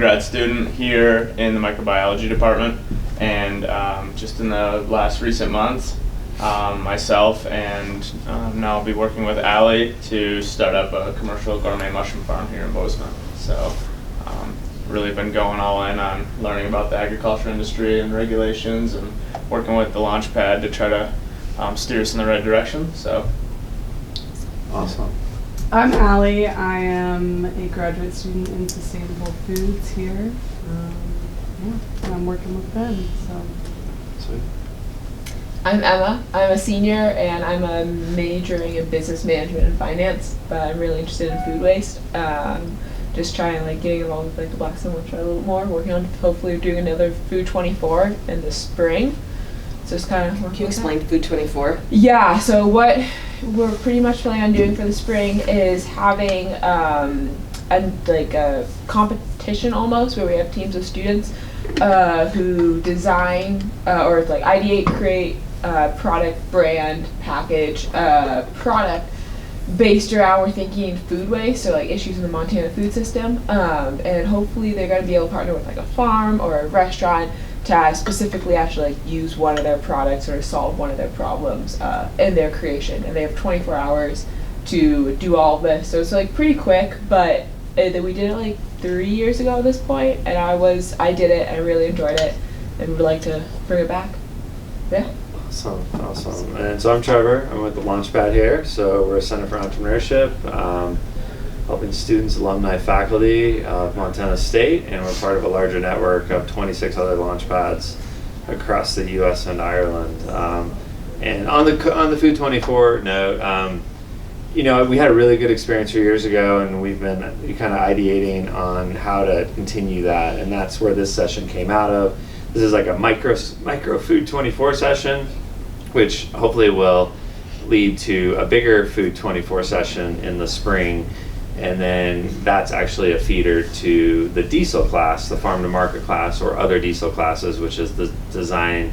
grad student here in the microbiology department, and just in the last recent months, myself and now I'll be working with Allie to start up a commercial gourmet mushroom farm here in Bozeman. So really been going all in on learning about the agriculture industry and regulations, and working with the launch pad to try to steer us in the right direction. So awesome. I'm Allie. I am a graduate student in sustainable foods here. And I'm working with Ben. So. Sweet. I'm Emma. I'm a senior and I'm majoring in business management and finance, but I'm really interested in food waste. Just trying getting involved with the Black Sun Workshop a little more, working on hopefully doing another Food 24 in the spring. So it's kind of working. Can you explain Food 24? Yeah, so what we're pretty much planning on doing for the spring is having a competition almost, where we have teams of students who design or ideate, create product, brand, package, product based around, we're thinking, food waste, so issues in the Montana food system, and hopefully they're going to be able to partner with a farm or a restaurant to specifically actually use one of their products or to solve one of their problems in their creation. And they have 24 hours to do all of this, so it's pretty quick, but we did it 3 years ago at this point, and I did it, I really enjoyed it, and would like to bring it back. Yeah. Awesome. And so I'm Trevor. I'm with the Launchpad here. So we're a Center for Entrepreneurship, helping students, alumni, faculty of Montana State, and we're part of a larger network of 26 other Launchpads across the U.S. and Ireland. And on the Food 24 note, we had a really good experience 3 years ago, and we've been kind of ideating on how to continue that, and that's where this session came out of. This is a micro Food 24 session, which hopefully will lead to a bigger Food 24 session in the spring, and then that's actually a feeder to the diesel class, the farm to market class, or other diesel classes, which is the design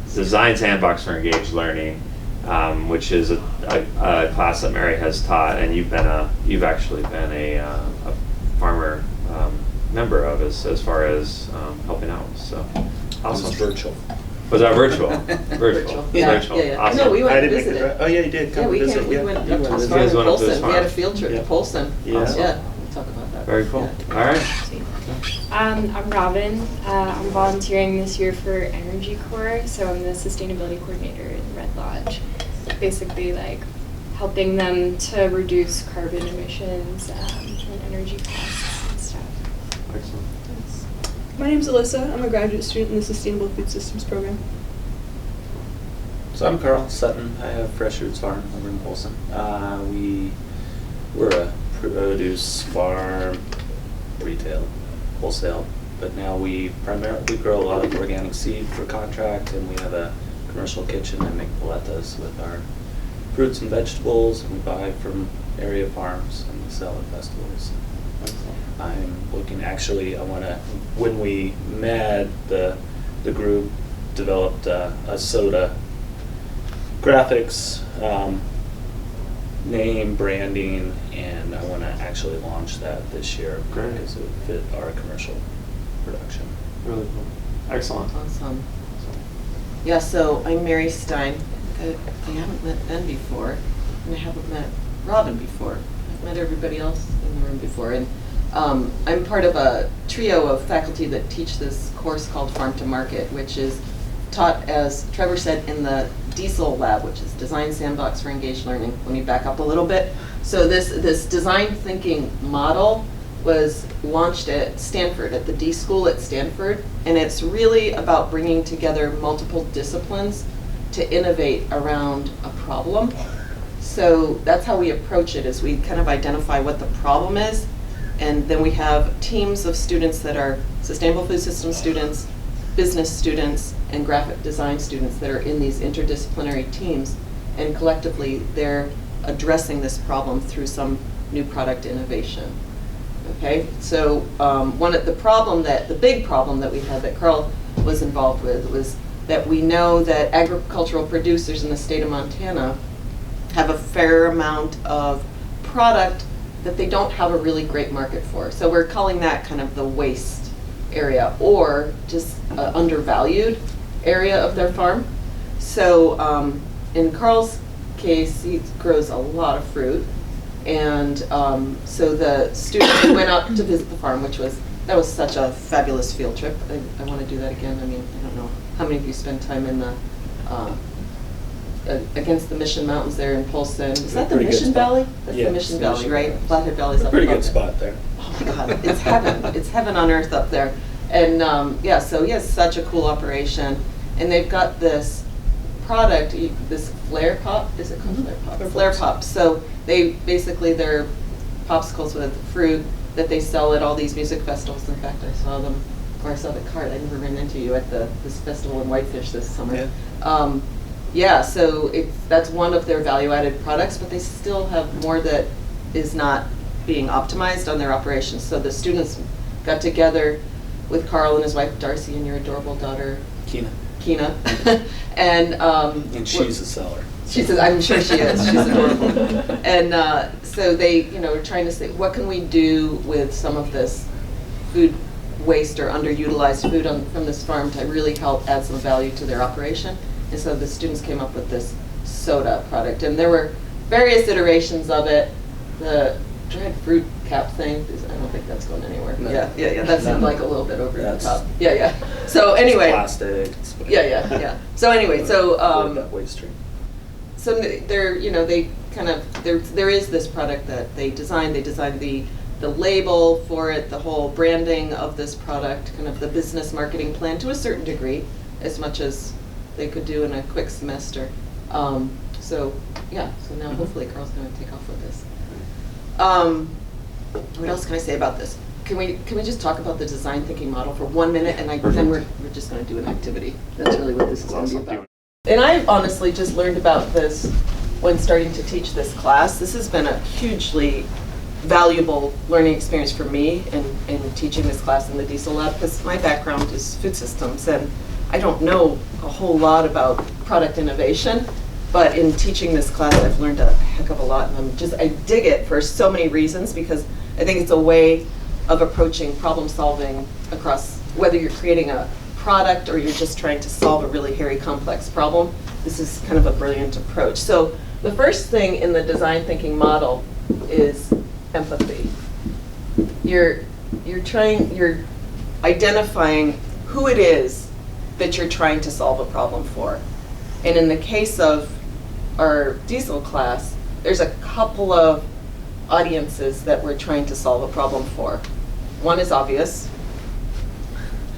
sandbox for engaged learning, which is a class that Mary has taught, and you've actually been a farmer member of as far as helping out. So awesome. It was virtual. Was that virtual? Virtual. Yeah. Awesome. No, we went to visit it. Oh yeah, you did come we visit. We went up to his You farm guys in went up to his Polson. We had a farm. field trip to Polson. Yeah. Yeah, we'll talk about that. Very cool. Yeah. All right. I'm Robin. I'm volunteering this year for Energy Corps, so I'm the sustainability coordinator in Red Lodge. Basically, helping them to reduce carbon emissions and energy costs and stuff. Excellent. My name is Alyssa. I'm a graduate student in the Sustainable Food Systems program. So I'm Carl Sutton. I have Fresh Roots Farm over in Polson. We're a produce farm, retail, wholesale, but now we grow a lot of organic seed for contract, and we have a commercial kitchen and make paletas with our fruits and vegetables, and we buy from area farms and we sell at festivals. I'm looking, when we met, the group developed a soda graphics, name, branding, and I want to actually launch that this year because it would fit our commercial production. Really cool. Excellent. Awesome. Yeah, so I'm Mary Stein. I haven't met Ben before, and I haven't met Robin before. I've met everybody else in the room before, and I'm part of a trio of faculty that teach this course called Farm to Market, which is taught, as Trevor said, in the Diesel Lab, which is Design Sandbox for Engaged Learning. Let me back up a little bit. So this design thinking model was launched at Stanford, at the D School at Stanford, and it's really about bringing together multiple disciplines to innovate around a problem. So that's how we approach it, is we kind of identify what the problem is, and then we have teams of students that are sustainable food system students, business students, and graphic design students that are in these interdisciplinary teams, and collectively they're addressing this problem through some new product innovation. Okay, so the big problem that we had that Carl was involved with was that we know that agricultural producers in the state of Montana have a fair amount of product that they don't have a really great market for. So we're calling that kind of the waste area, or just undervalued area of their farm. So in Carl's case, he grows a lot of fruit. And so the students went out to visit the farm, that was such a fabulous field trip. I want to do that again. I mean, I don't know how many of you spend time in the against the Mission Mountains there in Polson. Is that the Pretty good Mission spot. Valley? That's Yeah, the Mission it's the Valley, Mission right? Valley. Flathead Valley's up Pretty above good there. spot there. Oh my God, it's heaven. It's heaven on earth up there. And yeah, so he has such a cool operation. And they've got this product, this flare pop, is it called flare pop? Flare pop. So they basically, they're popsicles with fruit that they sell at all these music festivals. In fact, I saw them, or I saw the cart. I never ran into you at this festival in Whitefish this summer. Yeah. Yeah, so that's one of their value-added products, but they still have more that is not being optimized on their operations. So the students got together with Carl and his wife Darcy and your adorable daughter Kina, and she's a seller. She says, I'm sure she is. She's adorable. And so they, are trying to say, what can we do with some of this food waste or underutilized food from this farm to really help add some value to their operation? And so the students came up with this soda product. And there were various iterations of it. The dried fruit cap thing, I don't think that's going anywhere. No. Yeah. That seemed like a little bit over the That's- top. Yeah. So anyway. It's plastic. It's Yeah. So anyway, avoid that waste stream. so there is this product that they designed. They designed the label for it, the whole branding of this product, kind of the business marketing plan to a certain degree, as much as they could do in a quick semester. So now hopefully Carl's going to take off with this. What else can I say about this? Can we just talk about the design thinking model for 1 minute, and then we're just going to do an activity. That's really what this is going to be about. And I honestly just learned about this when starting to teach this class. This has been a hugely valuable learning experience for me in teaching this class in the Diesel Lab, because my background is food systems, and I don't know a whole lot about product innovation. But in teaching this class, I've learned a heck of a lot, and I dig it for so many reasons, because I think it's a way of approaching problem solving across, whether you're creating a product or you're just trying to solve a really hairy, complex problem. This is kind of a brilliant approach. So the first thing in the design thinking model is empathy. You're identifying who it is that you're trying to solve a problem for. And in the case of our diesel class, there's a couple of audiences that we're trying to solve a problem for. One is obvious.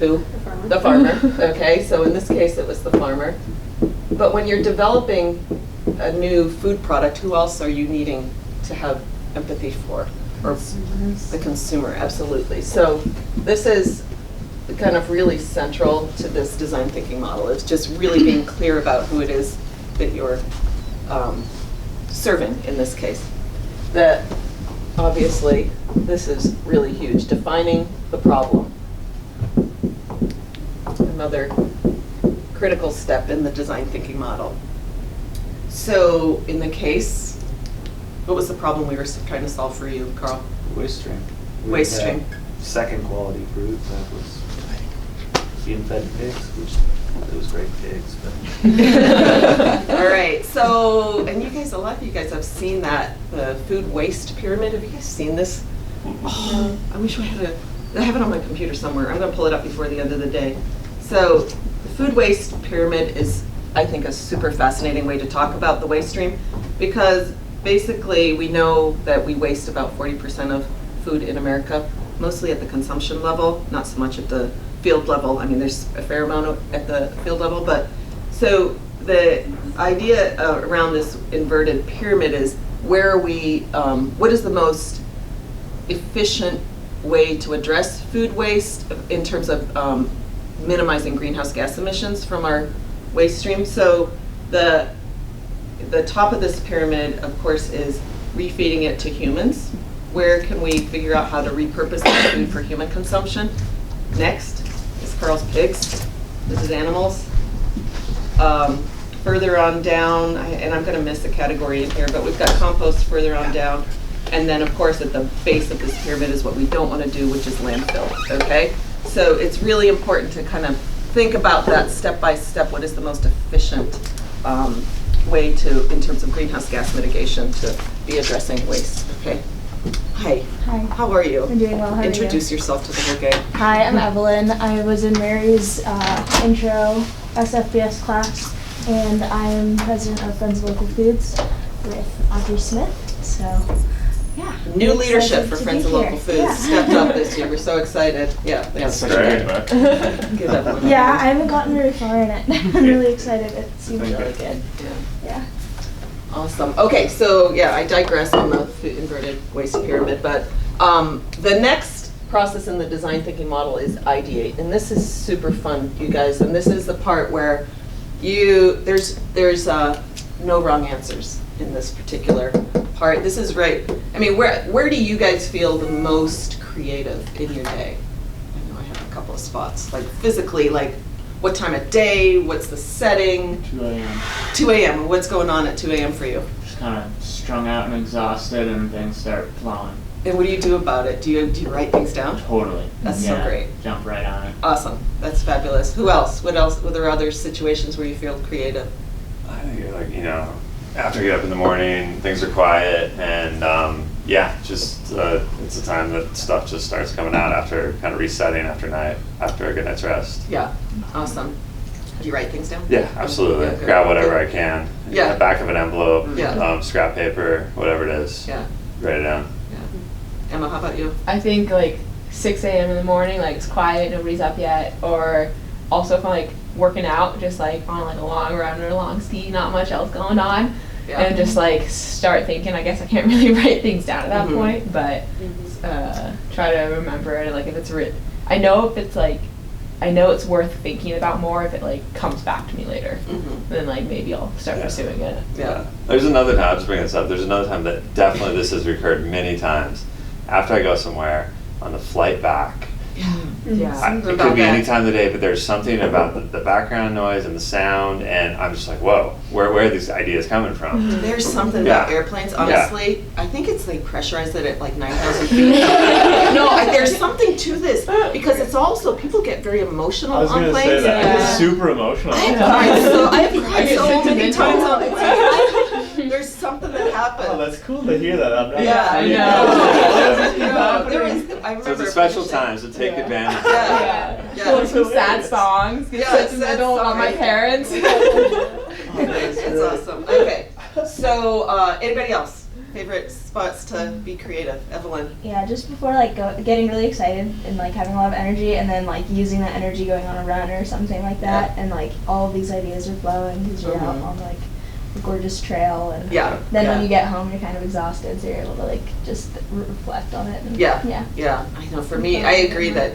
Who? The farmer. The farmer. Okay, so in this case it was the farmer. But when you're developing a new food product, who else are you needing to have empathy for? Or the consumer, absolutely. So this is kind of really central to this design thinking model. It's just really being clear about who it is that you're serving in this case. That obviously this is really huge, defining the problem. Another critical step in the design thinking model. So in the case, what was the problem we were trying to solve for you, Carl? Waste stream. Waste We had stream. Second quality fruit that was being fed pigs, which it was great pigs, but. All right, so, and a lot of you guys have seen the food waste pyramid. Have you guys seen this? Oh, I wish I have it on my computer somewhere. I'm gonna pull it up before the end of the day. So the food waste pyramid is, I think, a super fascinating way to talk about the waste stream, because basically we know that we waste about 40% of food in America, mostly at the consumption level, not so much at the field level. I mean, there's a fair amount at the field level, but so the idea around this inverted pyramid is where what is the most efficient way to address food waste in terms of minimizing greenhouse gas emissions from our waste stream. So the top of this pyramid, of course, is refeeding it to humans. Where can we figure out how to repurpose that food for human consumption? Next is Carl's pigs. This is animals. Further on down, and I'm going to miss a category in here, but we've got compost further on down. And then, of course, at the base of this pyramid is what we don't want to do, which is landfill, okay? So it's really important to kind of think about that step by step. What is the most efficient way to, in terms of greenhouse gas mitigation, to be addressing waste, okay? Hi. Hi. How are you? I'm doing well. How are you? Introduce yourself to the whole gang. Hi, I'm Evelyn. I was in Mary's intro SFBS class, and I am president of Friends of Local Foods with Audrey Smith. So, yeah. New I'm leadership excited for to Friends be of Local here. Foods Yeah. stepped up this year. We're so excited. Yeah. That's such Great. a good book. Give Evelyn. Yeah, I haven't gotten very far in it. I'm really excited. It seems Thank really you. good. Yeah. Yeah. Awesome. Okay, so yeah, I digress on the food inverted waste pyramid, but the next process in the design thinking model is ideate, and this is super fun, you guys. And this is the part where there's no wrong answers in this particular part. This is right. I mean, where do you guys feel the most creative in your day? I know I have a couple of spots, like physically, like what time of day, what's the setting? 2 a.m. 2 a.m. What's going on at 2 a.m. for you? Just kind of strung out and exhausted, and things start flowing. And what do you do about it? Do you write things down? Totally. That's so Yeah, great. Jump right on it. Awesome. That's fabulous. Who else? What else? Were there other situations where you feel creative? I think, like, after I get up in the morning, things are quiet, and just it's a time that stuff just starts coming out after kind of resetting after a good night's rest. Yeah. Awesome. Do you write things down? Yeah, absolutely. Yeah, good. Grab whatever I can. Yeah. In the back of an envelope, Yeah. scrap paper, whatever it is. Yeah. Write it down. Yeah. Emma, how about you? I think like 6 a.m. in the morning, like it's quiet, nobody's up yet, or also if I'm like working out, just like on like a long run or a long ski, not much else going on, Yeah. and just like start thinking. I guess I can't really write things down at that Mhm. point, but try to remember it. Like if it's I know if it's like, I know it's worth thinking about more if it like comes back to me later. Mhm. Then like maybe I'll start Yeah. pursuing it. Yeah. There's another time, I'll just bring this up, there's another time that definitely this has recurred many times. After I go somewhere, on the flight back, Yeah. it could be any time of the day, but there's something about the background noise and the sound, and I'm just like, whoa, where are these ideas coming from? There's something about Yeah. airplanes, Yeah. honestly. I think it's they pressurize it at like 9,000 feet. No, there's something to this because it's also, people get very emotional I was on gonna say planes. that. I Yeah. get super emotional. I've cried so get many sentimental. times on the plane. There's something that happens. Oh, that's cool to hear that. I'm not Yeah, I know. There was, I remember. So it's a special finishing- time, so take advantage. Yeah. Pull in some sad songs. Get Yeah, sentimental sad about my songs. parents. It's awesome. Okay, so anybody else? Favorite spots to be creative? Evelyn? Yeah, just before like getting really excited and like having a lot of energy, and then like using that energy going on a run or something like that, and like all of these ideas are flowing because you're out Mhm. on like a gorgeous trail, and Yeah. then yeah. when you get home you're kind of exhausted, so you're able to like just reflect on it. And, Yeah. Yeah. Yeah, I know. For me, I agree that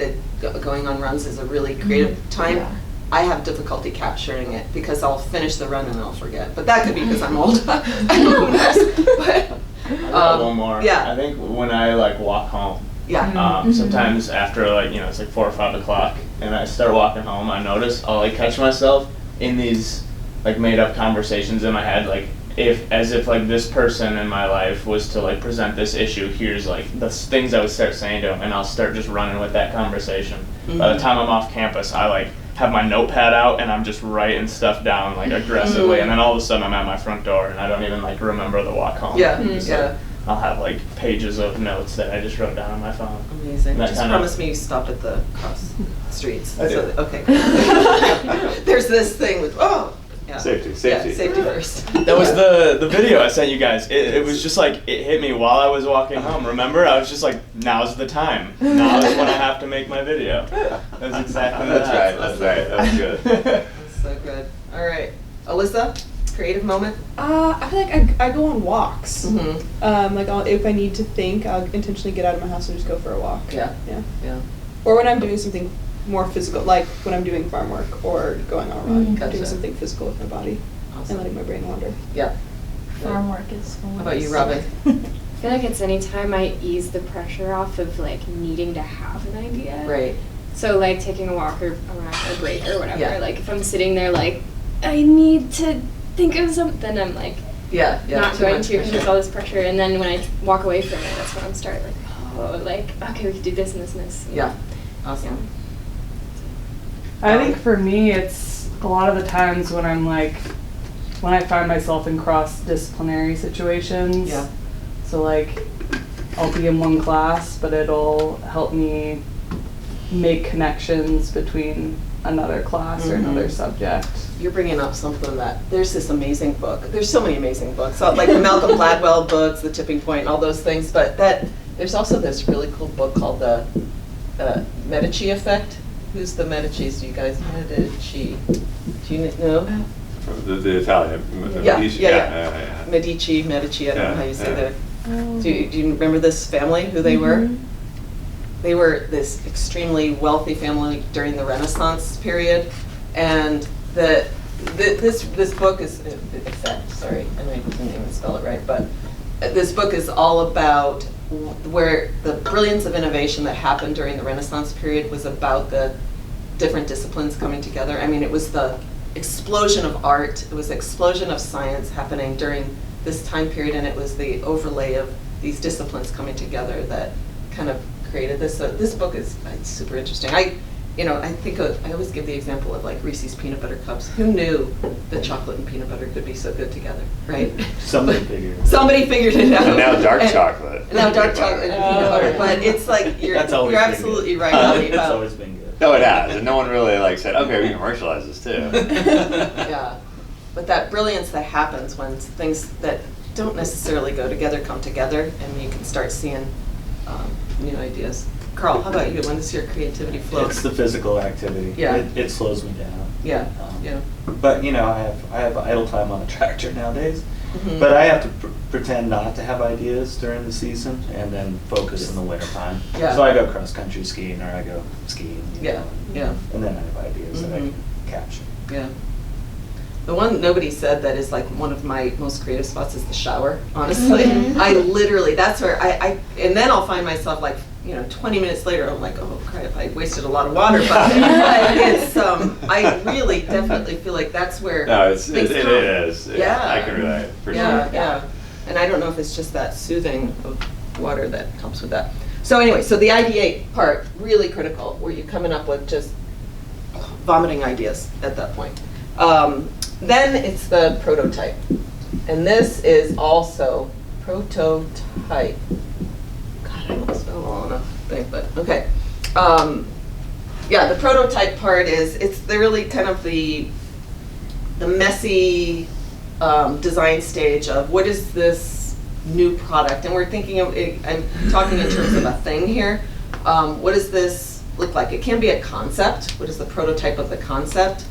going on runs is a really creative time. Yeah. I have difficulty capturing it because I'll finish the run and I'll forget. But that could be because I'm old. I don't know who knows. But, I got one more. yeah. I think when I like walk home, yeah. Mhm. sometimes after like, it's like 4 or 5 o'clock and I start walking home, I notice I'll like catch myself in these like made up conversations in my head, like as if like this person in my life was to like present this issue, here's like the things I would start saying to him, and I'll start just running with that conversation. By the time I'm off campus, I like have my notepad out and I'm just writing stuff down like aggressively, and then all of a sudden I'm at my front door and I don't even like remember the walk home. Yeah. Just, Yeah. like, I'll have like pages of notes that I just wrote down on my phone. Amazing. That Just kind of- promise me you stop at the cross streets. I do. Okay. There's this thing with, yeah. Safety. Yeah, safety first. That was the video I sent you guys. It was just like, it hit me while I was walking home. Remember? I was just like, now's the time. Now is when I have to make my video. That's exactly That's that. right, that's right, that was good. That's so good. All right. Alyssa, creative moment? I feel like I go on walks. Mm-hmm. Like if I need to think, I'll intentionally get out of my house and just go for a walk. Yeah. Yeah. Yeah. Or when I'm doing something more physical, like when I'm doing farm work or going on a run, Gotcha. doing something physical with my body and Awesome. letting my brain wander. Yeah. Farm work is. How about you, Robin? I feel like it's any time I ease the pressure off of like needing to have an idea. Right. So like taking a walk or around a break or whatever. Yeah. Like if I'm sitting there like I need to think of something, I'm like Yeah, yeah. not too going much to because pressure. it's all this pressure. And then when I walk away from it, that's when I'm starting like, oh, like, okay, we could do this and this and this. Yeah, awesome. I think for me, it's a lot of the times when I'm like, when I find myself in cross-disciplinary situations. Yeah. So like, I'll be in one class, but it'll help me make connections between another class or another subject. You're bringing up something that, there's this amazing book. There's so many amazing books, so, like the Malcolm Gladwell books, The Tipping Point, all those things. But there's also this really cool book called the Medici Effect. Who's the Medicis? You guys, Medici? Do you know? The Italian. Yeah, Medici, yeah. Medici, I don't know how you say that. Oh. Do you remember this family, who they were? They were this extremely wealthy family during the Renaissance period, and this book is Effect. Sorry, and I didn't even spell it right, but this book is all about where the brilliance of innovation that happened during the Renaissance period was about the different disciplines coming together. I mean, it was the explosion of art, it was the explosion of science happening during this time period, and it was the overlay of these disciplines coming together that kind of created this. So this book is super interesting. I think I always give the example of like Reese's peanut butter cups. Who knew that chocolate and peanut butter could be so good together, right? Somebody figured it out. Somebody figured it out. And now dark And- chocolate. and now dark chocolate and peanut butter. But it's like you're That's always been absolutely good. right, Ali, It's about always been good. No, it has, and no one really like said, okay, we can commercialize this too. yeah. But that brilliance that happens when things that don't necessarily go together come together, and you can start seeing new ideas. Carl, how about you? When does your creativity flow? It's the physical activity. Yeah. It slows me down. Yeah, yeah. But I have idle time on the tractor nowadays. Mhm. But I have to pretend not to have ideas during the season and then focus in the wintertime. Yeah. So I go cross country skiing or I go skiing. Yeah, yeah. And then I have ideas that I Mhm. can capture. Yeah. The one nobody said that is like one of my most creative spots is the shower, honestly. I literally, that's where and then I'll find myself like, 20 minutes later, I'm like, oh crap, I wasted a lot of water. But it's, I really definitely feel like that's where No, it things come. is. Yeah. I can relate, for Yeah, sure. yeah. And I don't know if it's just that soothing of water that helps with that. So anyway, so the ideate part, really critical, where you're coming up with just vomiting ideas at that point. Then it's the prototype. And this is also prototype. God, I don't spell all enough thing, but okay. Yeah, the prototype part is, it's really kind of the messy design stage of what is this new product, and we're thinking of it, I'm talking in terms of a thing here. What does this look like? It can be a concept. What is the prototype of the concept?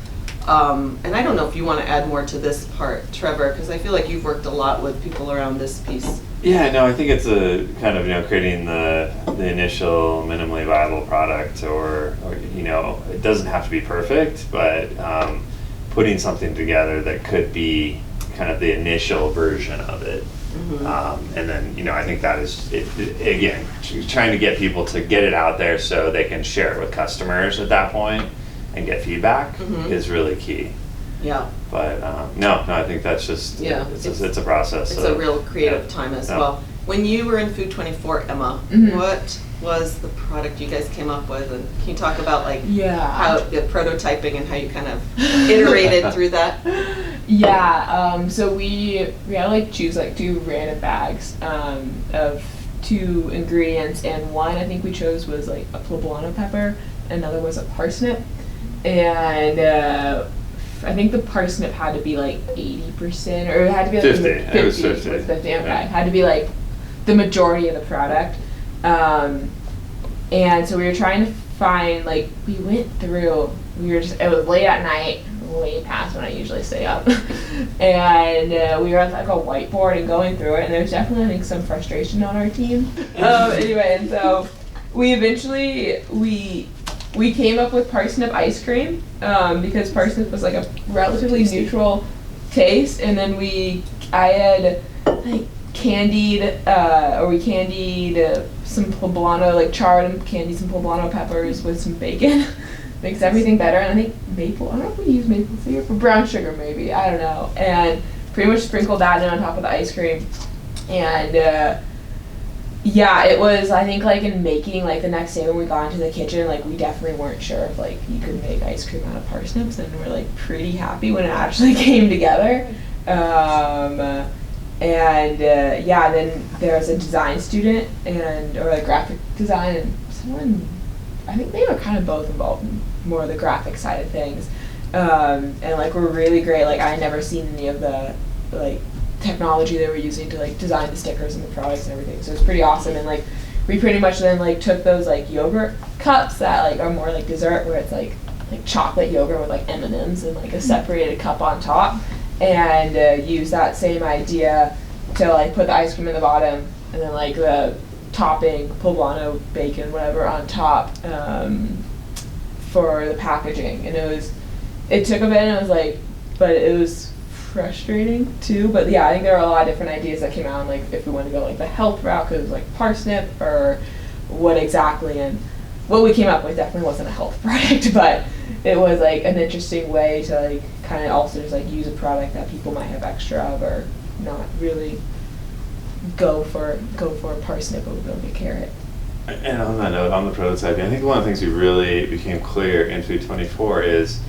And I don't know if you want to add more to this part, Trevor, because I feel like you've worked a lot with people around this piece. Yeah, no, I think it's a kind of, creating the initial minimally viable product, or it doesn't have to be perfect, but putting something together that could be kind of the initial version of it. Mm-hmm. And then, I think that is, again, trying to get people to get it out there so they can share it with customers at that point and get feedback Mhm. is really key. Yeah. But no, I think that's just, Yeah, it's a process. It's so, a real creative yeah. time as Yeah. well. When you were in Food 24, Emma, Mhm. what was the product you guys came up with? And can you talk about Yeah. how the prototyping and how you kind of iterated through that? Yeah, so we had to choose 2 random bags of 2 ingredients, and one I think we chose was a poblano pepper, another was a parsnip, and I think the parsnip had to be 80%, or it had to be 50. It was 50. Was 50, okay. Yeah. It had to be the majority of the product. And so we were trying to find, we went through, it was late at night, way past when I usually stay up. And we were at a whiteboard and going through it, and there's definitely, I think, some frustration on our team. Anyway, and so we eventually, we came up with parsnip ice cream, because parsnip was a relatively neutral taste, and then I had candied some poblano, charred and candied some poblano peppers with some bacon. Makes everything better, and I think I don't know if we use maple syrup or brown sugar maybe, I don't know, and pretty much sprinkled that in on top of the ice cream. And yeah, it was, I think, like in making, like the next day when we got into the kitchen, like we definitely weren't sure if like you could make ice cream out of parsnips, and we're like pretty happy when it actually came together. Yeah, then there was a design student or like graphic design, and someone, I think they were kind of both involved in more of the graphic side of things. And like were really great. Like I had never seen any of the like technology they were using to like design the stickers and the products and everything. So it was pretty awesome. And like we pretty much then like took those like yogurt cups that like are more like dessert, where it's like chocolate yogurt with like M&Ms and like a separated cup on top, and use that same idea to like put the ice cream in the bottom and then like the topping, poblano, bacon, whatever on top for the packaging. And it took a bit, and it was like, but it was frustrating too. But yeah, I think there are a lot of different ideas that came out, and like if we want to go like the health route, because it was like parsnip or what exactly, and what we came up with definitely wasn't a health product, but it was like an interesting way to like kind of also just like use a product that people might have extra of, or not really go for parsnip, but we'll get carrot. And on that note, on the prototyping, I think one of the things we really became clear in Food 24 is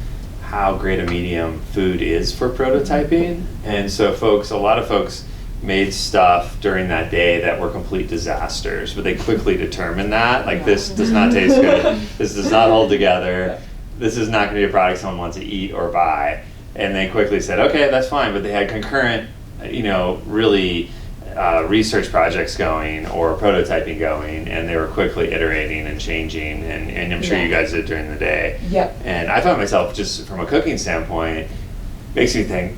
how great a medium food is for prototyping. And so a lot of folks made stuff during that day that were complete disasters, but they quickly determined that, like, this does not taste good, this does not hold together, this is not gonna be a product someone wants to eat or buy. And they quickly said, okay, that's fine, but they had concurrent, really research projects going or prototyping going, and they were quickly iterating and changing, and I'm sure you guys did during the day. Yep. And I found myself, just from a cooking standpoint, makes me think,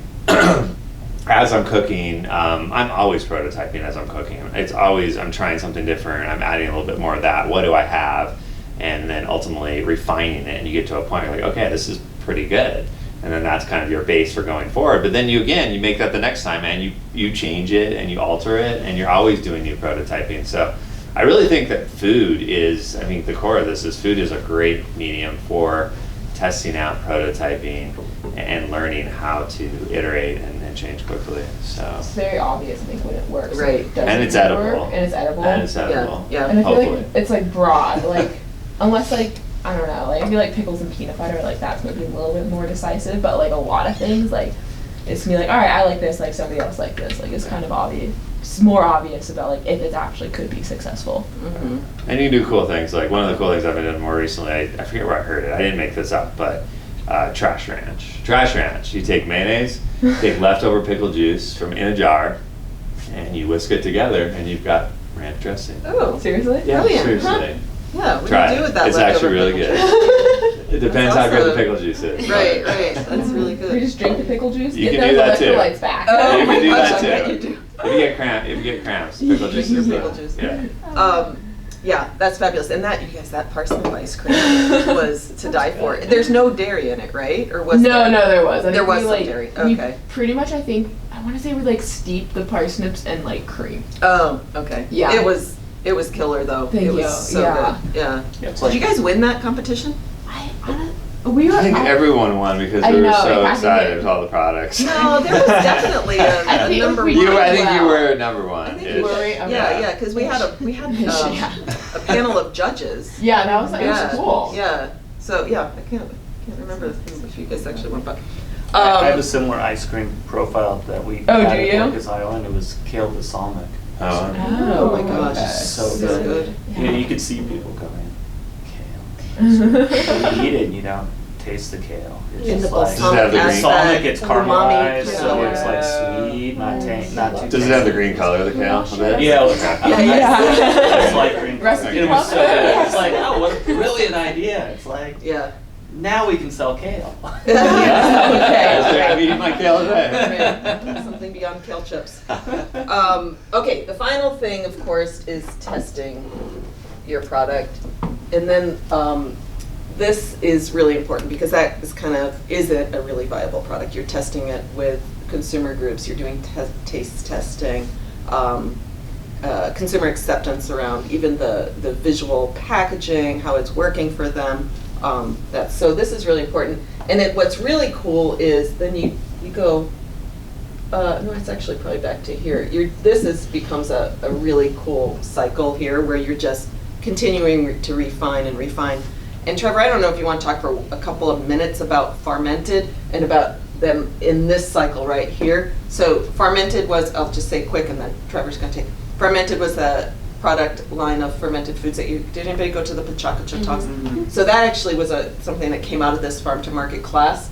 as I'm cooking, I'm always prototyping as I'm cooking. It's always, I'm trying something different, I'm adding a little bit more of that, what do I have? And then ultimately refining it, and you get to a point where you're like, okay, this is pretty good. And then that's kind of your base for going forward. But then you make that the next time, and you change it and you alter it, and you're always doing new prototyping. So I really think that food is, I think the core of this is food is a great medium for testing out prototyping and learning how to iterate and change quickly. So it's very obvious, I think, when it works. Right. And it's edible. And it's edible. And it's edible. Yeah. And I feel Hopefully. like it's like broad, like unless like, I don't know, like I feel like pickles and peanut butter, like that's maybe a little bit more decisive, but like a lot of things, like it's gonna be like, all right, I like this, like somebody else like this, like it's kind of obvious. It's more obvious about like if it actually could be successful. Mm-hmm. And you can do cool things. Like one of the cool things I've been doing more recently, I forget where I heard it, I didn't make this up, but trash ranch. Trash ranch, you take mayonnaise, take leftover pickle juice from in a jar, and you whisk it together, and you've got ranch dressing. Oh, Seriously? Yeah, brilliant. seriously. Yeah, what Try do you do it. with that It's leftover actually really pickle good. juice? It depends That's how good the awesome. pickle juice is. Right, that's really We good. just drink the pickle juice, You get can do those that too. electrolytes back. Oh You my can do gosh, that I bet too. you do. If you get cramps, pickle juice Drink is your the, pickle juice. yeah. Yeah, that's fabulous. And that, you guys, that parsnip ice cream was to die for. There's no dairy in it, right? Or was No, there? there was. I There think was we, some like, dairy. we Okay. pretty much, I think, I want to say we like steeped the parsnips in like cream. Oh, okay. Yeah. It was killer though. Thank it was you. so Yeah. good. Yeah. Yeah, it's Did like you guys win that competition? We were. I think everyone won because I we were know, so I think excited it- with all the products. No, there was definitely I a think number we one. did I think you well. were number one. I think ish. you were. Were we? Okay. Yeah, because we had Yeah. a panel of judges. Yeah, that was, it Yeah. was cool. Yeah. So yeah, I can't remember if you guys actually won, but. I have a similar ice cream profile that we Oh, had do at you? Marcus Island. It was kale balsamic. Oh. Oh my gosh, okay. So so good. good. You could see people going, kale. You eat it and you don't taste the kale. It's In the just like, Does it have the green- balsamic, it's umami caramelized, so kale. it's like sweet, not too Does it have the green color, the kale? a bit? Yeah, Yeah. it's like green. Recipe It was so club. good. It's like, oh, what a brilliant idea. It's like, Yeah. now we can sell kale. I'm eating my kale today. Right. Something beyond kale chips. Okay, the final thing, of course, is testing your product. And then this is really important because that is it a really viable product? You're testing it with consumer groups, you're doing taste testing, consumer acceptance around even the visual packaging, how it's working for them. So this is really important. And what's really cool is then you go no, it's actually probably back to here. This becomes a really cool cycle here where you're just continuing to refine and refine. And Trevor, I don't know if you want to talk for a couple of minutes about Fermented and about them in this cycle right here. So Fermented was, I'll just say quick and then Trevor's going to take. Fermented was the product line of fermented foods that did anybody go to the chocolate chip talks? Mm-hmm. So that actually was something that came out of this farm to market class,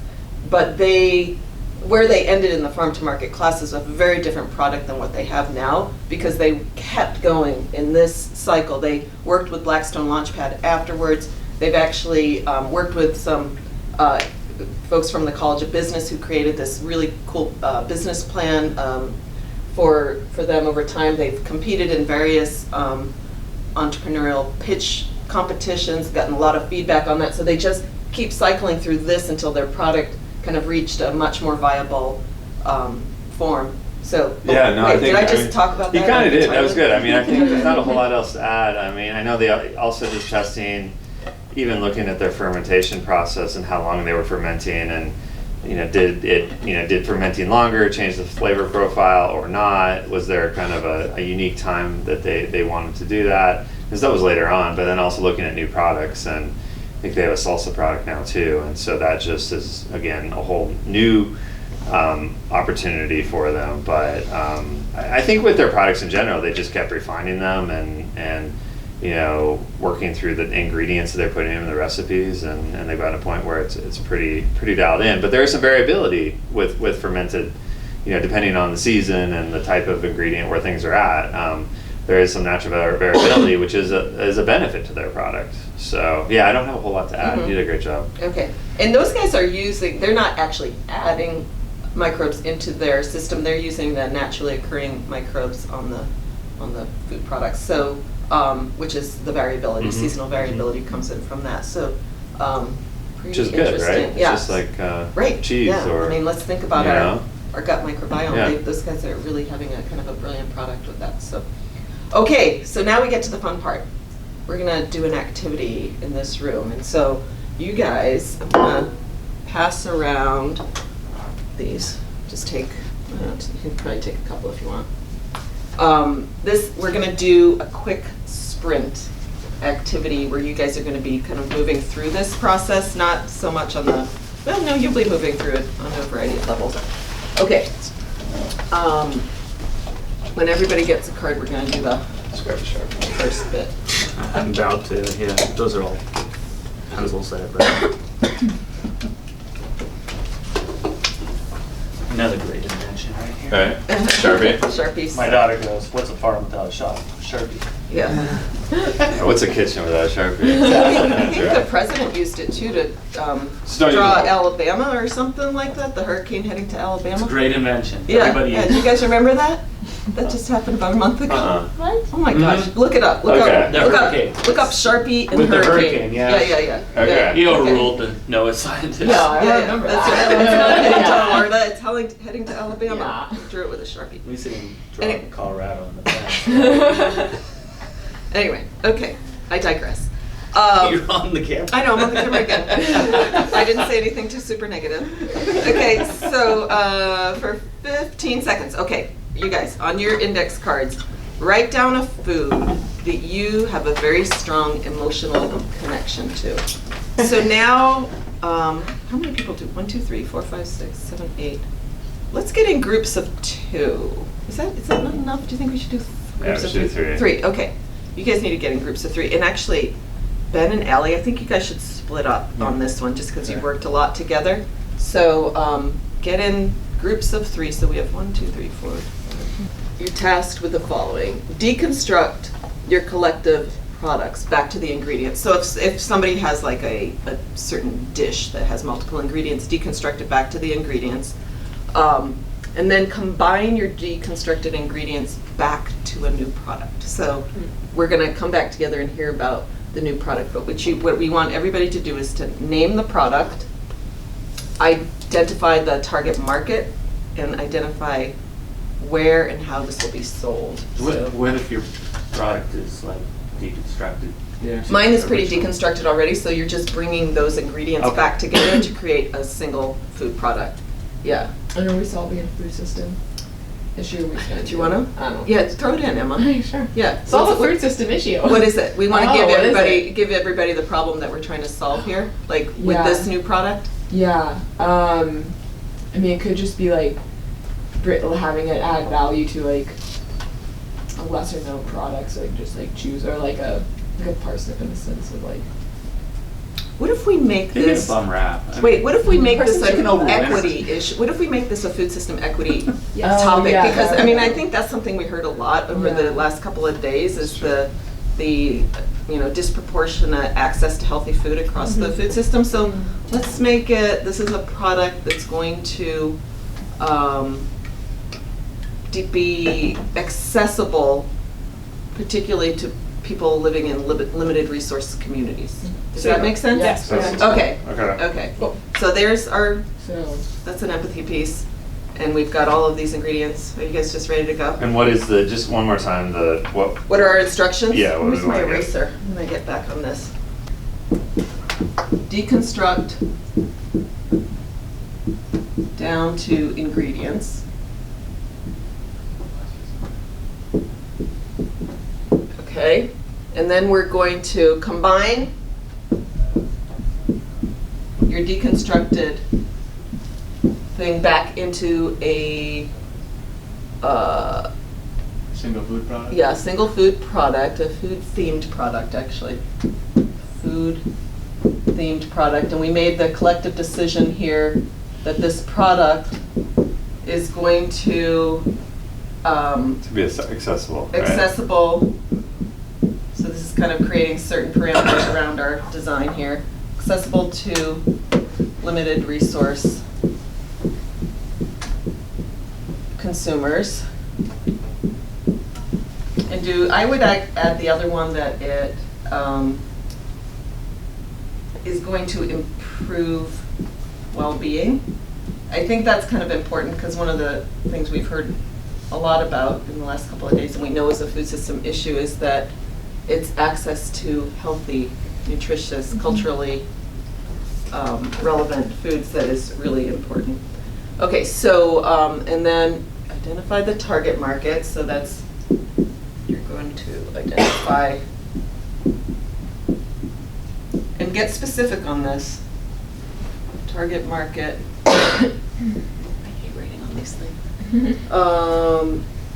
but where they ended in the farm to market class is a very different product than what they have now, because they kept going in this cycle. They worked with Blackstone Launchpad afterwards. They've actually worked with some folks from the College of Business who created this really cool business plan for them over time. They've competed in various entrepreneurial pitch competitions, gotten a lot of feedback on that, so they just keep cycling through this until their product kind of reached a much more viable form. So, yeah, no, did I just talk about that? You kind of did. That was good. I mean, I think there's not a whole lot else to add. I mean, I know they also just testing, even looking at their fermentation process and how long they were fermenting, and did fermenting longer change the flavor profile or not? Was there kind of a unique time that they wanted to do that? Because that was later on. But then also looking at new products, and I think they have a salsa product now too, and so that just is again a whole new opportunity for them. But I think with their products in general, they just kept refining them and working through the ingredients that they're putting in the recipes, and they've got a point where it's pretty dialed in. But there is some variability with fermented, depending on the season and the type of ingredient where things are at. There is some natural variability, which is a benefit to their product. So yeah, I don't have a whole lot to add. You did a great job. Okay, and those guys they're not actually adding microbes into their system. They're using the naturally occurring microbes on the food products. So which is the variability, seasonal variability comes in from that. So pretty which is good, right? It's yeah. just like right. cheese, yeah. or I mean, let's think about our gut microbiome. Yeah. Those guys are really having a kind of a brilliant product with that. So, okay, so now we get to the fun part. We're gonna do an activity in this room, and so you guys, I'm gonna pass around these. Just take. You can probably take a couple if you want. We're gonna do a quick sprint activity where you guys are gonna be kind of moving through this process, not so much on no, you'll be moving through it on a variety of levels. Okay. When everybody gets a card, we're gonna do the first bit. I'm about to, yeah, those are all pencils that I've read. Another great invention right here. right, Sharpie. Sharpies. My daughter goes, "What's a farm without a Sharpie?" Yeah. What's a kitchen without a Sharpie? I think the president used it too to draw Alabama or something like that. The hurricane heading to Alabama. It's a great invention. Yeah. Everybody Do you guys remember that? That just happened about a month ago. What? Oh my gosh! Look it up. Look Okay. The hurricane. Look up Sharpie and With the hurricane. hurricane, yeah. Yeah. Okay. He overruled the NOAA scientists. Yeah, I remember That's that. right. It's not heading to Yeah. Florida. It's heading to Alabama. Yeah. Drew it with a Sharpie. We see him Any- drawing Colorado in the back. Anyway, okay. I digress. You're on the camera. I know, I'm on the camera again. I didn't say anything too super negative. Okay, so for 15 seconds. Okay, you guys, on your index cards, write down a food that you have a very strong emotional connection to. So now, how many people do? 1, 2, 3, 4, 5, 6, 7, 8. Let's get in groups of 2. Is that not enough? Do you think we should do groups of 3? 3, okay. You guys need to get in groups of 3. And actually, Ben and Allie, I think you guys should split up on this one just because you've worked a lot together. So get in groups of 3. So we have 1, 2, 3, 4. You're tasked with the following. Deconstruct your collective products back to the ingredients. So if somebody has like a certain dish that has multiple ingredients, deconstruct it back to the ingredients. And then combine your deconstructed ingredients back to a new product. So we're going to come back together and hear about the new product. But what we want everybody to do is to name the product, identify the target market, and identify where and how this will be sold. What if your product is like deconstructed? Yeah. Mine is pretty deconstructed already, so you're just bringing those ingredients Okay. back together to create a single food product. Yeah. And are we solving a food system issue? Do you want to? I don't know. Yeah, throw it in, Emma. Sure. Yeah. Solve a What- food system issue. What is it? We want to Oh, what is give everybody the problem that we're trying to solve here, like with Yeah. this new product. Yeah. I mean, it could just be like having it add value to like a lesser known product, so like just like choose, or like a parsnip in the sense of like. What if we make Maybe a this? bum wrap. I Wait, mean, what if we make this Person an chicken equity issue? What if we make this a food system equity Yes. topic? Yeah, Because yeah, I mean, yeah. I think that's something we heard a lot over Yeah. the last couple of days is the disproportionate access to healthy food across the food system. So let's make it. This is a product that's going to be accessible, particularly to people living in limited resource communities. Does that make sense? Yes. Okay. Okay. Okay. Cool. So there's our, So. that's an empathy piece, and we've got all of these ingredients. Are you guys just ready to go? And what is the, just one more time, What are our instructions? Yeah, what do Where's we my wanna get? eraser? I'm gonna get back on this. Deconstruct down to ingredients. Okay, and then we're going to combine your deconstructed thing back into a Single food product? yeah, single food product, a food themed product actually. Food themed product, and we made the collective decision here that this product is going to to be accessible, right? accessible. So this is kind of creating certain parameters around our design here. Accessible to limited resource consumers. And I would add the other one that it is going to improve well-being. I think that's kind of important because one of the things we've heard a lot about in the last couple of days, and we know is a food system issue, is that it's access to healthy, nutritious, culturally relevant foods that is really important. Okay, so, and then identify the target market. So that's, you're going to identify and get specific on this. Target market. I hate writing on these things.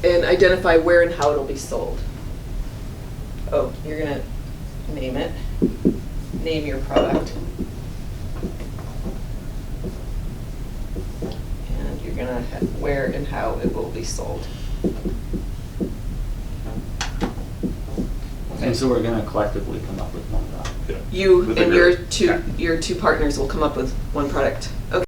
And identify where and how it'll be sold. Oh, you're gonna name it. Name your product. And you're gonna have where and how it will be sold. And so we're gonna collectively come up with one product. You With the and group. your two partners will come up with one product. Okay.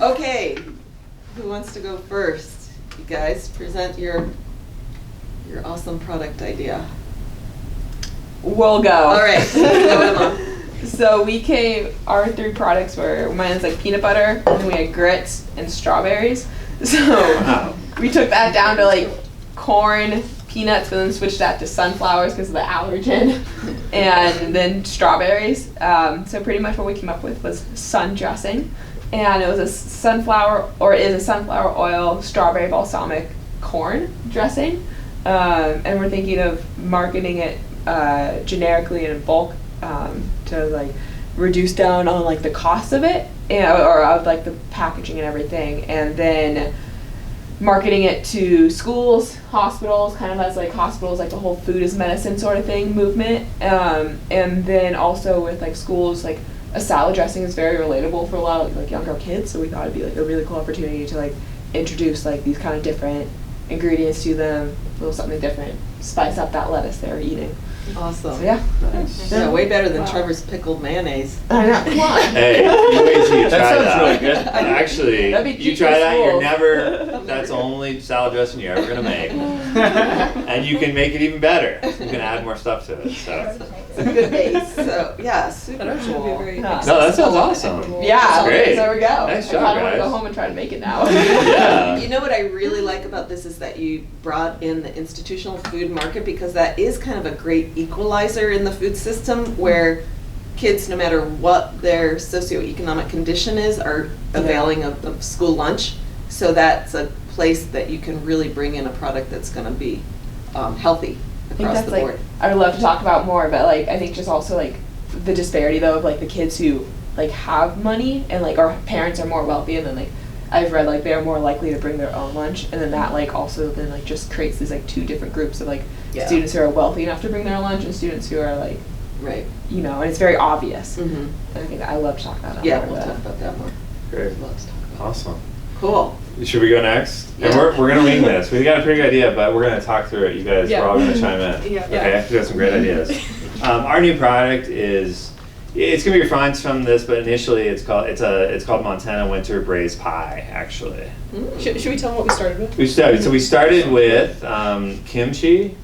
Okay, who wants to go first? You guys present your awesome product idea. We'll go. All right, go Emma. So our three products were, mine's like peanut butter, and then we had grits and strawberries. So Wow. we took that down to like corn, peanuts, but then switched that to sunflowers because of the allergen, and then strawberries. So pretty much what we came up with was sun dressing, and it was it is a sunflower oil strawberry balsamic corn dressing, and we're thinking of marketing it generically and in bulk to like reduce down on like the cost of it or of like the packaging and everything, and then marketing it to schools, hospitals, kind of as like hospitals like the whole food is medicine sort of thing movement, and then also with like schools, like a salad dressing is very relatable for a lot of like younger kids, so we thought it'd be like a really cool opportunity to like introduce like these kind of different ingredients to them, a little something different, spice up that lettuce they're eating. Awesome. So, yeah. Nice. Yeah, way better than Wow. Trevor's pickled mayonnaise. I know. Come on. Hey, you wait till you That try sounds that. really good. Actually, That'd be you cute try for that, you're schools. never, that's the only salad dressing you're ever gonna make. And you can make it even better. You can add more stuff to it, so. It's a good base. So, yeah, super That actually would be cool. very Yeah. No, that sounds awesome. Yeah, That's great. there we go. Nice I job, kind of want to guys. go home and try to make it now. Yeah. You know what I really like about this is that you brought in the institutional food market, because that is kind of a great equalizer in the food system where kids, no matter what their socioeconomic condition is, are availing of school lunch. So that's a place that you can really bring in a product that's going to be healthy I think across that's the like, board. I would love to talk about more, but like, I think just also like the disparity though of like the kids who like have money and like our parents are more wealthy, and then like I've read like they're more likely to bring their own lunch, and then that like also then like just creates these like two different groups of like Yeah. students who are wealthy enough to bring their own lunch and students who are like, Right. you know, and it's very obvious. Mm-hmm. And I think I love to talk about that. Yeah, more, we'll but- talk about that more. Great. Love to talk about Awesome. it. Cool. Should we go next? And Yeah. we're gonna wing this. We got a pretty good idea, but we're gonna talk through it. You guys Yeah. are all gonna chime in. Yeah. Okay, we got some great ideas. Our new product is, it's gonna be refined from this, but initially it's called Montana Winter Braised Pie, actually. Should we tell them what we started with? We started with kimchi,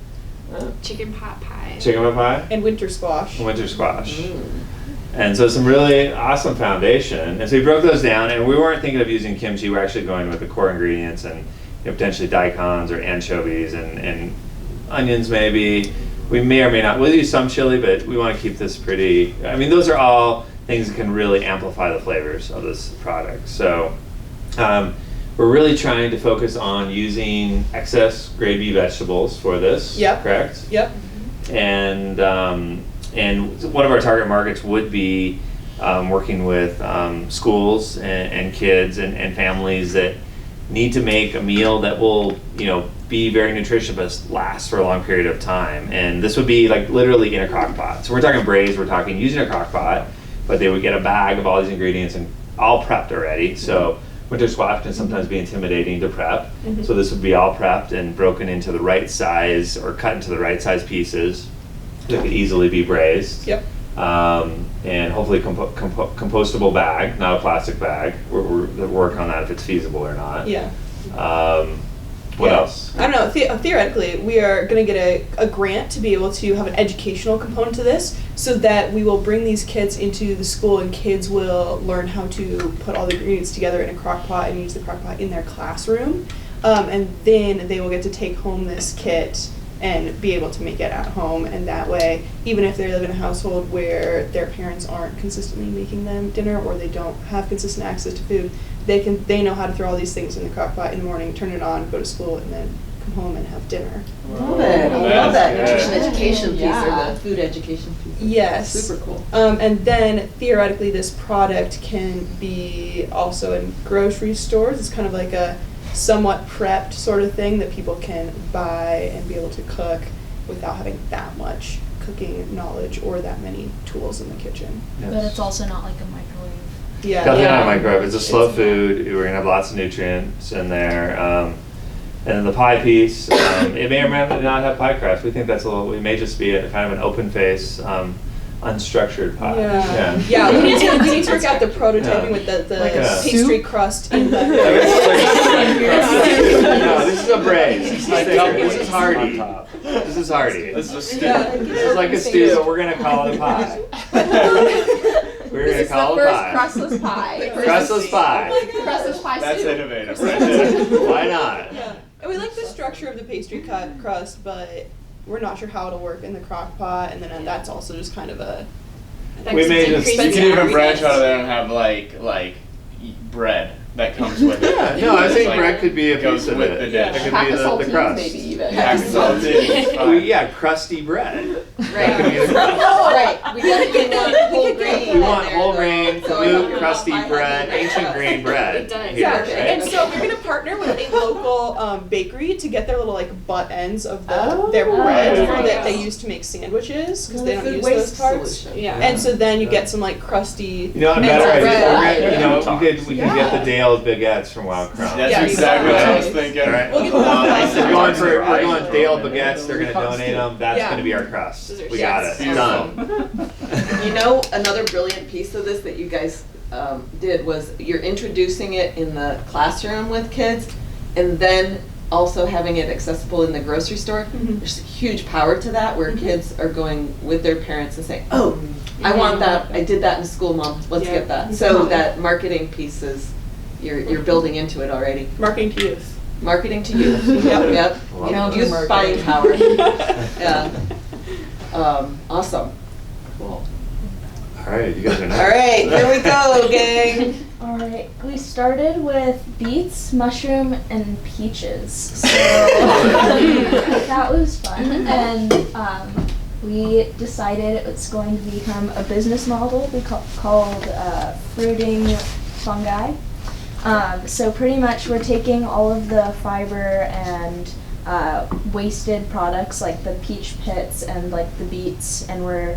Chicken pot pie. chicken pot pie, And winter squash. and winter squash. Mm. And so some really awesome foundation. And so we broke those down, and we weren't thinking of using kimchi. We're actually going with the core ingredients and potentially daikons or anchovies and onions maybe. We may or may not. We'll use some chili, but we want to keep this pretty. I mean, those are all things that can really amplify the flavors of this product. So we're really trying to focus on using excess grade B vegetables for this. Yep. Correct? Yep. And one of our target markets would be working with schools and kids and families that need to make a meal that will, be very nutritious but last for a long period of time. And this would be like literally in a crock pot. So we're talking braised, we're talking using a crock pot, but they would get a bag of all these ingredients and all prepped already. So winter squash can sometimes be intimidating to prep. So this would be all prepped and broken into the right size or cut into the right size pieces that could easily be braised. Yep. And hopefully compostable bag, not a plastic bag. We're working on that if it's feasible or not. Yeah. What Yeah. else? I don't know. Theoretically, we are going to get a grant to be able to have an educational component to this, so that we will bring these kits into the school and kids will learn how to put all the ingredients together in a crock pot and use the crock pot in their classroom. And then they will get to take home this kit and be able to make it at home. And that way, even if they live in a household where their parents aren't consistently making them dinner or they don't have consistent access to food, they know how to throw all these things in the crock pot in the morning, turn it on, go to school, and then come home and have dinner. Love it. I love that That's nutrition good. education piece Yeah. or the food education piece. Yes. Super cool. And then theoretically, this product can be also in grocery stores. It's kind of like a somewhat prepped sort of thing that people can buy and be able to cook without having that much cooking knowledge or that many tools in the kitchen. Yes. But it's also not like a microwave. Yeah. Definitely not a Yeah. microwave. It's a slow food. We're gonna have lots of nutrients in there. And then the pie piece, it may or may not have pie crust. We think that's it may just be a kind of an open face, unstructured pie. Yeah. We need to work out the prototyping Yeah. with the Like a pastry soup? crust in the. No, this is a braise. This is Like thicker. dumplings This is on hardy. top. This is hardy. This is a stew. This is like a stew, but we're gonna call it a pie. We're gonna This is the call it first pie. crustless pie. Crustless pie. Crustless pie That's soup. innovative right there. Why not? Yeah. And we like the structure of the pastry crust, but we're not sure how it'll work in the crock pot, and then that's also just kind of a. We may just- You can even branch out of there and have like bread that comes with it. Yeah, no, I think Like, bread could be a goes piece of with it. the dish. Yeah. It could Pack be of the saltines crust. maybe even. Pack of saltines, it's fine. Yeah, crusty bread. Right. That could be the crust. Right. We definitely want whole grain. We want in there, whole though. grain, So I don't gluten, know crusty if I have bread, any ancient crust. grain bread. It does. here, Exactly. right? And so we're gonna partner with a local bakery to get their little butt ends of their Oh. bread Oh. that they use to make sandwiches because they don't Food use waste those parts. solution. Yeah. And so then you get some crusty. You know, a ends better of idea. bread. We're gonna, we can Yeah. get the Dale's baguettes from Wild Crown. That's Yeah, exactly what I was exactly. thinking. Right. We'll get the I said, you going Tarts for are we're going awesome. Dale baguettes. They're gonna Tarts donate too. them. That's Yeah. gonna be our crust. Those are We got it. Yes. Done. You know, another brilliant piece of this that you guys did was you're introducing it in the classroom with kids, and then also having it accessible in the grocery store. Mhm. There's a huge power to that, where Mhm. kids are going with their parents and saying, "Oh, I want that. I did that in school, Mom. Let's Yeah. get that." So Definitely. that marketing piece is you're building into it already. Marketing to youth. Marketing to youth. Yep. Yep. Love Counter Youth marketing. buying power. Yeah. Awesome. Cool. All right, you guys are next. All right, here we go, gang. All right, we started with beets, mushroom, and peaches. So that was fun, and we decided it was going to become a business model called fruiting fungi. So pretty much we're taking all of the fiber and wasted products like the peach pits and like the beets, and we're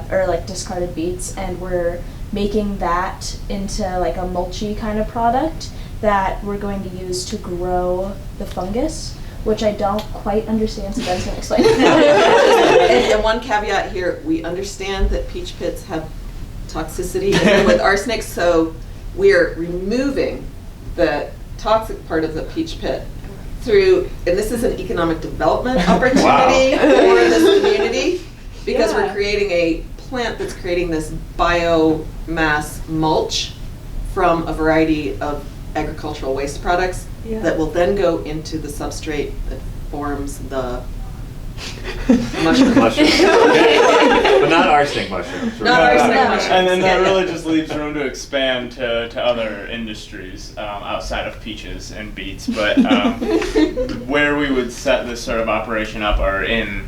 or like discarded beets, and we're making that into like a mulchy kind of product that we're going to use to grow the fungus, which I don't quite understand, so Ben's gonna explain. And one caveat here, we understand that peach pits have toxicity with arsenic, so we're removing the toxic part of the peach pit through, and this is an economic development opportunity for this community, because we're Yeah. creating a plant that's creating this biomass mulch from a variety of agricultural waste products Yeah. that will then go into the substrate that forms the mushroom. Mushrooms. Okay. But not arsenic mushrooms. Not arsenic Yeah. mushrooms. And then that Yeah, really yeah. just leaves room to expand to other industries outside of peaches and beets. But where we would set this sort of operation up are in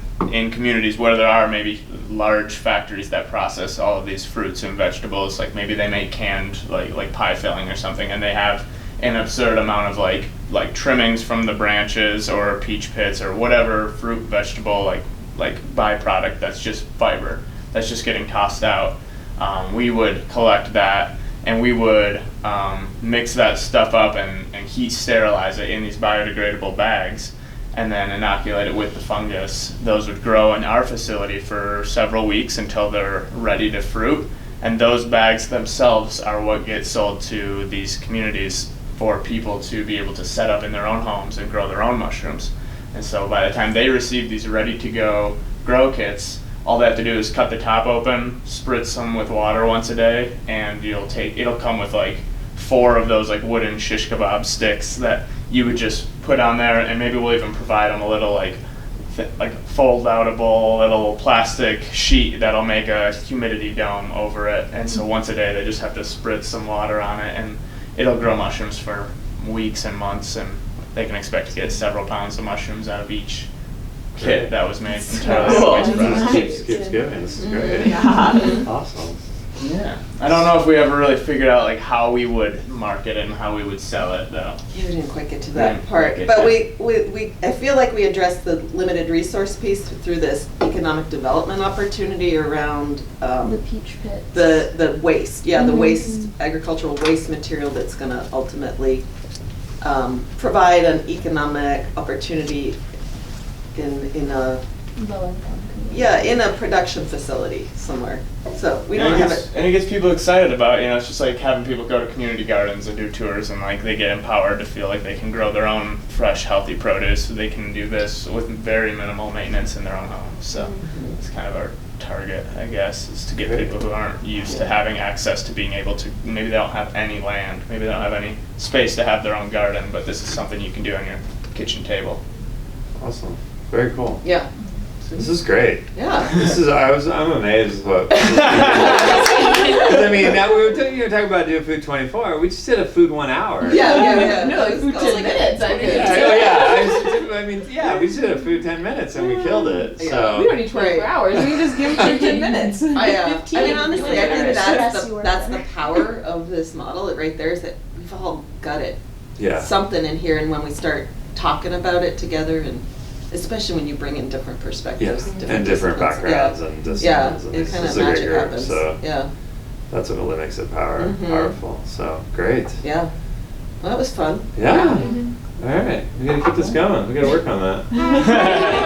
communities where there are maybe large factories that process all of these fruits and vegetables. Like maybe they make canned like pie filling or something, and they have an absurd amount of like trimmings from the branches or peach pits or whatever fruit vegetable like byproduct that's just fiber that's just getting tossed out. We would collect that, and we would mix that stuff up and heat sterilize it in these biodegradable bags, and then inoculate it with the fungus. Those would grow in our facility for several weeks until they're ready to fruit, and those bags themselves are what get sold to these communities for people to be able to set up in their own homes and grow their own mushrooms. And so by the time they receive these ready-to-go grow kits, all they have to do is cut the top open, spritz them with water once a day, and it'll come with like 4 of those like wooden shish kebab sticks that you would just put on there, and maybe we'll even provide them a little like fold-outable little plastic sheet that'll make a humidity dome over it. And so once a day they just have to spritz some water on it, and it'll grow mushrooms for weeks and months, and they can expect to get several pounds of mushrooms out of each kit that was made entirely cool. out of waste products. Keeps going. This is great. Yeah. Awesome. Yeah. I don't know if we ever really figured out like how we would market it and how we would sell it though. You didn't quite get to We that didn't part, quite get but there. we I feel like we addressed the limited resource piece through this economic development opportunity around The peach pits. the waste, the Mhm. waste, agricultural waste material that's gonna ultimately provide an economic opportunity in a, Low income community. in a production facility somewhere. So we And don't it have gets, it. and it gets people excited about, it's just like having people go to community gardens and do tours, and like they get empowered to feel like they can grow their own fresh, healthy produce. So they can do this with very minimal maintenance in their own home. So it's kind of our target, I guess, is to get Great. people who aren't used to having access to being able to, maybe they don't have any land, maybe they don't have any space to have their own garden, but this is something you can do on your kitchen table. Awesome. Very cool. Yeah, This is great. yeah. I'm amazed what. 'Cause I mean, now we were talking about doing food 24. We just did a food 1 hour. Yeah. No, like food 10 minutes, I mean. We just did a food 10 minutes and we killed it. Yeah. So We don't need 24 Right. hours. We can just give them 10 minutes. I mean, honestly, I think minutes. that's Stress you the work that's the better. power of this model. It right there is that we've all got it. yeah, Something in here, and when we start talking about it together, and especially when you bring in different perspectives, and different disciplines, backgrounds yeah. and disciplines, Yeah, and it it's kind of just a great magic group. happens. So Yeah, that's what really makes it Mhm. powerful. So great. yeah. Well, that was fun. Yeah. All right, we gotta keep this going. We gotta work on that.